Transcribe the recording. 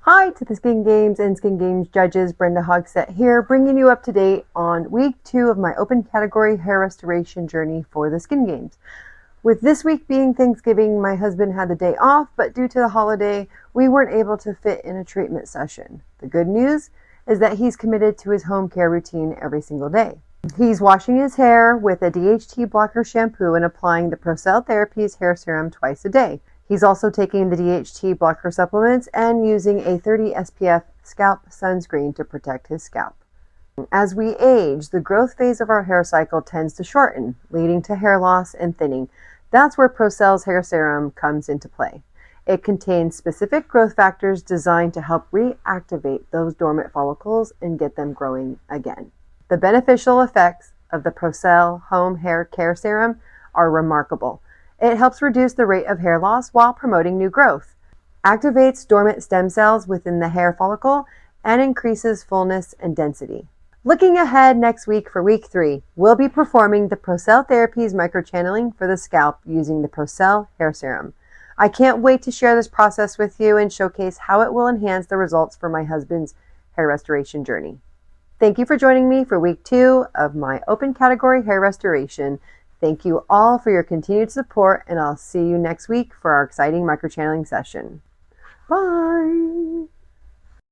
Hi to the Skin Games and Skin Games judges, Brenda Hogsett here, bringing you up to date on week 2 of my open category hair restoration journey for the Skin Games. With this week being Thanksgiving, my husband had the day off, but due to the holiday, we weren't able to fit in a treatment session. The good news is that he's committed to his home care routine every single day. He's washing his hair with a DHT blocker shampoo and applying the Procell Therapies hair serum twice a day. He's also taking the DHT blocker supplements and using a 30 SPF scalp sunscreen to protect his scalp. As we age, the growth phase of our hair cycle tends to shorten, leading to hair loss and thinning. That's where Procell's hair serum comes into play. It contains specific growth factors designed to help reactivate those dormant follicles and get them growing again. The beneficial effects of the Procell Home Hair Care Serum are remarkable. It helps reduce the rate of hair loss while promoting new growth, activates dormant stem cells within the hair follicle, and increases fullness and density. Looking ahead next week for week 3, we'll be performing the Procell Therapies microchanneling for the scalp using the Procell hair serum. I can't wait to share this process with you and showcase how it will enhance the results for my husband's hair restoration journey. Thank you for joining me for week 2 of my open category hair restoration. Thank you all for your continued support, and I'll see you next week for our exciting microchanneling session. Bye!